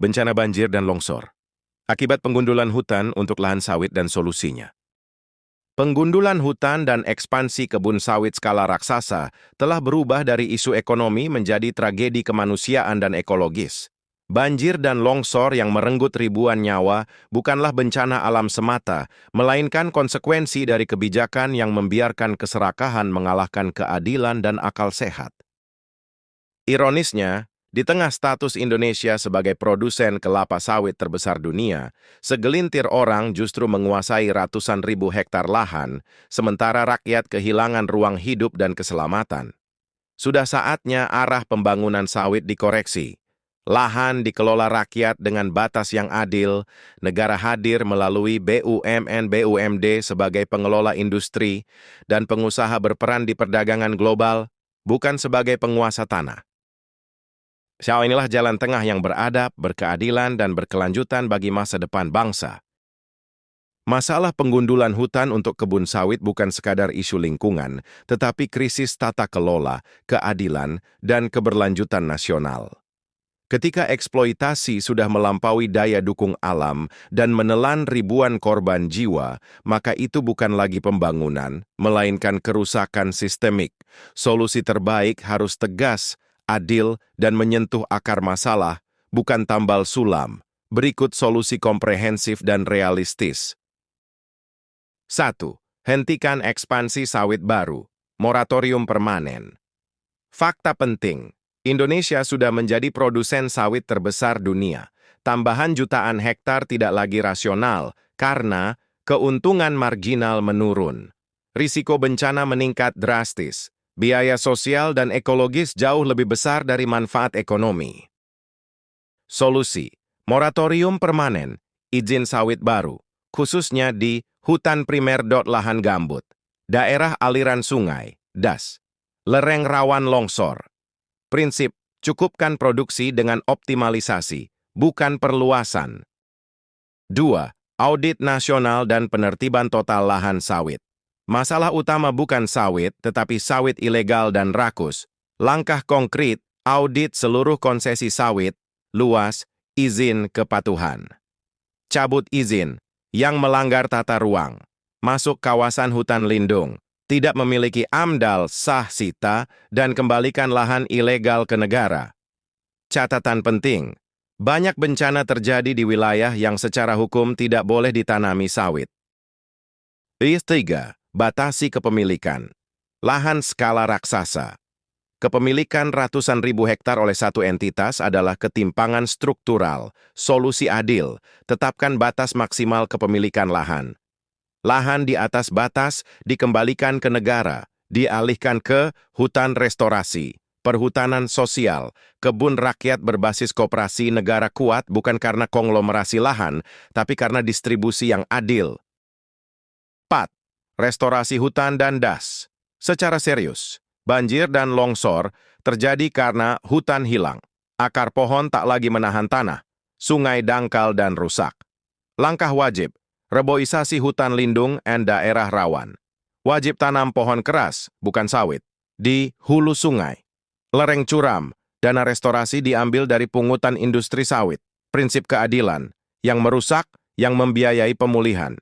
bencana banjir dan longsor. Akibat penggundulan hutan untuk lahan sawit dan solusinya. Penggundulan hutan dan ekspansi kebun sawit skala raksasa telah berubah dari isu ekonomi menjadi tragedi kemanusiaan dan ekologis. Banjir dan longsor yang merenggut ribuan nyawa bukanlah bencana alam semata, melainkan konsekuensi dari kebijakan yang membiarkan keserakahan mengalahkan keadilan dan akal sehat. Ironisnya, di tengah status Indonesia sebagai produsen kelapa sawit terbesar dunia, segelintir orang justru menguasai ratusan ribu hektar lahan, sementara rakyat kehilangan ruang hidup dan keselamatan. Sudah saatnya arah pembangunan sawit dikoreksi. Lahan dikelola rakyat dengan batas yang adil, negara hadir melalui BUMN-BUMD sebagai pengelola industri, dan pengusaha berperan di perdagangan global, bukan sebagai penguasa tanah. Inilah jalan tengah yang beradab, berkeadilan, dan berkelanjutan bagi masa depan bangsa. Masalah penggundulan hutan untuk kebun sawit bukan sekadar isu lingkungan, tetapi krisis tata kelola, keadilan, dan keberlanjutan nasional. Ketika eksploitasi sudah melampaui daya dukung alam dan menelan ribuan korban jiwa, maka itu bukan lagi pembangunan, melainkan kerusakan sistemik. Solusi terbaik harus tegas, adil, dan menyentuh akar masalah, bukan tambal sulam. Berikut solusi komprehensif dan realistis. 1. Hentikan ekspansi sawit baru. Moratorium permanen. Fakta penting, Indonesia sudah menjadi produsen sawit terbesar dunia. Tambahan jutaan hektar tidak lagi rasional karena keuntungan marginal menurun. Risiko bencana meningkat drastis. Biaya sosial dan ekologis jauh lebih besar dari manfaat ekonomi. Solusi: moratorium permanen, izin sawit baru, khususnya di hutan primer. Lahan gambut, daerah aliran sungai, DAS, lereng rawan longsor. Prinsip: cukupkan produksi dengan optimalisasi, bukan perluasan. 2. Audit nasional dan penertiban total lahan sawit. Masalah utama bukan sawit, tetapi sawit ilegal dan rakus. Langkah konkret, audit seluruh konsesi sawit, luas, izin kepatuhan. Cabut izin, yang melanggar tata ruang. Masuk kawasan hutan lindung, tidak memiliki AMDAL sah sita, dan kembalikan lahan ilegal ke negara. Catatan penting, banyak bencana terjadi di wilayah yang secara hukum tidak boleh ditanami sawit. 3. Batasi kepemilikan. Lahan skala raksasa. Kepemilikan ratusan ribu hektar oleh satu entitas adalah ketimpangan struktural. Solusi adil, tetapkan batas maksimal kepemilikan lahan. Lahan di atas batas dikembalikan ke negara, dialihkan ke hutan restorasi, perhutanan sosial, kebun rakyat berbasis koperasi. Negara kuat bukan karena konglomerasi lahan, tapi karena distribusi yang adil. 4. Restorasi hutan dan DAS. Secara serius, banjir dan longsor terjadi karena hutan hilang. Akar pohon tak lagi menahan tanah, sungai dangkal dan rusak. Langkah wajib, reboisasi hutan lindung dan daerah rawan. Wajib tanam pohon keras, bukan sawit, di hulu sungai. Lereng curam, dana restorasi diambil dari pungutan industri sawit. Prinsip keadilan, yang merusak, yang membiayai pemulihan.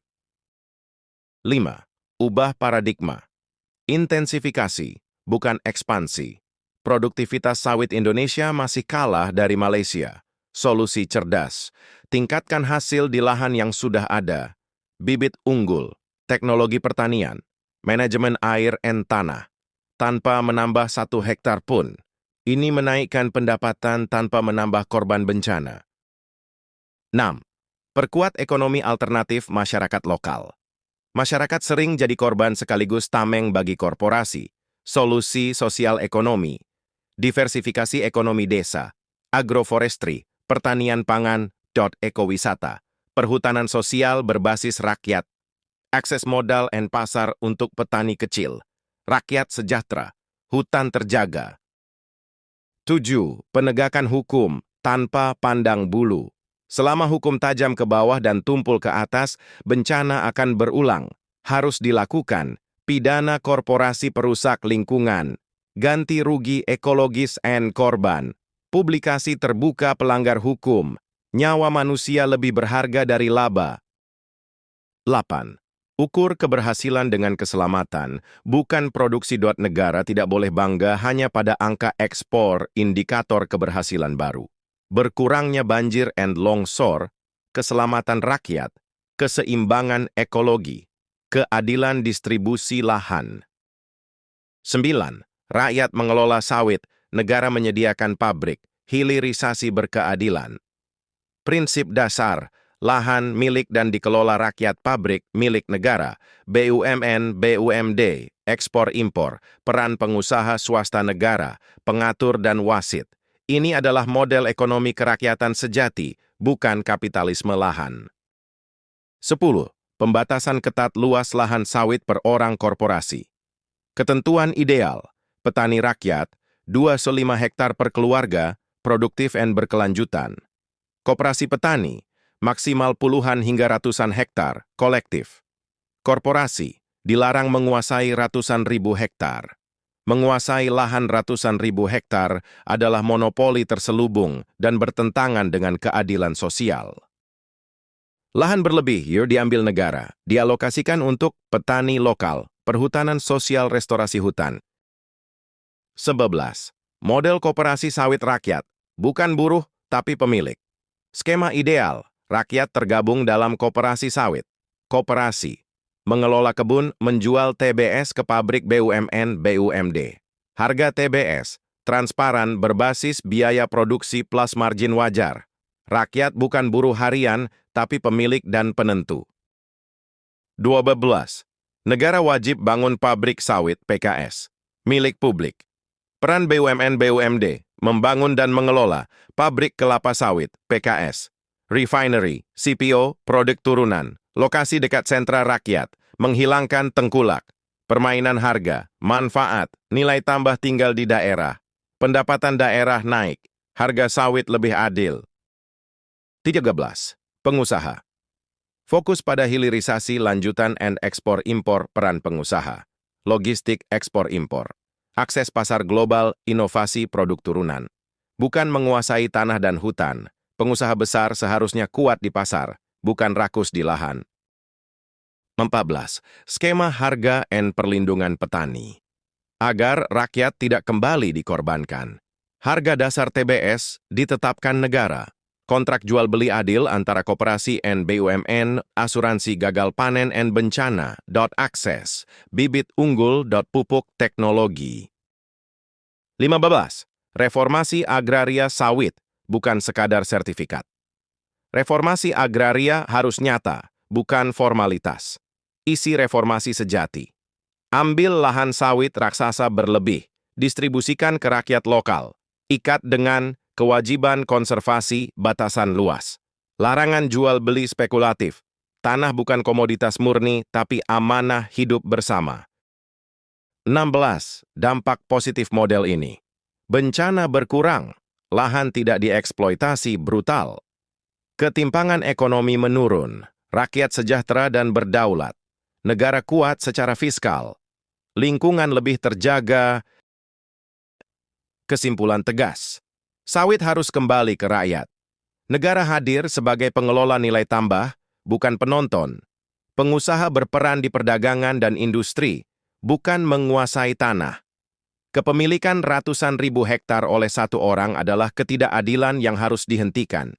5. Ubah paradigma. Intensifikasi, bukan ekspansi. Produktivitas sawit Indonesia masih kalah dari Malaysia. Solusi cerdas, tingkatkan hasil di lahan yang sudah ada. Bibit unggul, teknologi pertanian, manajemen air dan tanah. Tanpa menambah 1 hektar pun. Ini menaikkan pendapatan tanpa menambah korban bencana. 6. Perkuat ekonomi alternatif masyarakat lokal. Masyarakat sering jadi korban sekaligus tameng bagi korporasi. Solusi sosial ekonomi, diversifikasi ekonomi desa, agroforestry, pertanian pangan, ekowisata, perhutanan sosial berbasis rakyat, akses modal dan pasar untuk petani kecil, rakyat sejahtera, hutan terjaga. 7. Penegakan hukum tanpa pandang bulu. Selama hukum tajam ke bawah dan tumpul ke atas, bencana akan berulang. Harus dilakukan. Pidana korporasi perusak lingkungan. Ganti rugi ekologis dan korban. Publikasi terbuka pelanggar hukum. Nyawa manusia lebih berharga dari laba. 8. Ukur keberhasilan dengan keselamatan, bukan produksi. Negara tidak boleh bangga hanya pada angka ekspor indikator keberhasilan baru. Berkurangnya banjir and longsor, keselamatan rakyat, keseimbangan ekologi, keadilan distribusi lahan. 9. Rakyat mengelola sawit, negara menyediakan pabrik, hilirisasi berkeadilan. Prinsip dasar, lahan milik dan dikelola rakyat, pabrik milik negara, BUMN, BUMD, ekspor-impor, peran pengusaha swasta negara, pengatur dan wasit. Ini adalah model ekonomi kerakyatan sejati, bukan kapitalisme lahan. 10. Pembatasan ketat luas lahan sawit per orang korporasi. Ketentuan ideal, petani rakyat, 2/5 hektar per keluarga, produktif dan berkelanjutan. Koperasi petani, maksimal puluhan hingga ratusan hektar, kolektif. Korporasi, dilarang menguasai ratusan ribu hektar. Menguasai lahan ratusan ribu hektar adalah monopoli terselubung dan bertentangan dengan keadilan sosial. Lahan berlebih diambil negara, dialokasikan untuk petani lokal, perhutanan sosial, restorasi hutan. 11. Model koperasi sawit rakyat, bukan buruh tapi pemilik. Skema ideal, rakyat tergabung dalam koperasi sawit. Koperasi, mengelola kebun, menjual TBS ke pabrik BUMN, BUMD. Harga TBS, transparan, berbasis biaya produksi plus margin wajar. Rakyat bukan buruh harian, tapi pemilik dan penentu. 12. Negara wajib bangun pabrik sawit, PKS. Milik publik. Peran BUMN, BUMD, membangun dan mengelola pabrik kelapa sawit, PKS. Refinery, CPO, produk turunan, lokasi dekat sentra rakyat, menghilangkan tengkulak, permainan harga, manfaat, nilai tambah tinggal di daerah, pendapatan daerah naik, harga sawit lebih adil. 13. Pengusaha. Fokus pada hilirisasi, lanjutan and ekspor-impor, peran pengusaha. Logistik ekspor-impor. Akses pasar global, inovasi produk turunan. Bukan menguasai tanah dan hutan. Pengusaha besar seharusnya kuat di pasar, bukan rakus di lahan. 14. Skema harga and perlindungan petani. Agar rakyat tidak kembali dikorbankan. Harga dasar TBS ditetapkan negara. Kontrak jual beli adil antara koperasi and BUMN, asuransi gagal panen and bencana, akses, bibit unggul, pupuk teknologi. 15. Reformasi agraria sawit, bukan sekadar sertifikat. Reformasi agraria harus nyata, bukan formalitas. Isi reformasi sejati. Ambil lahan sawit raksasa berlebih, distribusikan ke rakyat lokal, ikat dengan kewajiban konservasi, batasan luas. Larangan jual beli spekulatif. Tanah bukan komoditas murni, tapi amanah hidup bersama. 16. Dampak positif model ini. Bencana berkurang, lahan tidak dieksploitasi brutal. Ketimpangan ekonomi menurun, rakyat sejahtera dan berdaulat. Negara kuat secara fiskal. Lingkungan lebih terjaga. Kesimpulan tegas. Sawit harus kembali ke rakyat. Negara hadir sebagai pengelola nilai tambah, bukan penonton. Pengusaha berperan di perdagangan dan industri, bukan menguasai tanah. Kepemilikan ratusan ribu hektar oleh satu orang adalah ketidakadilan yang harus dihentikan.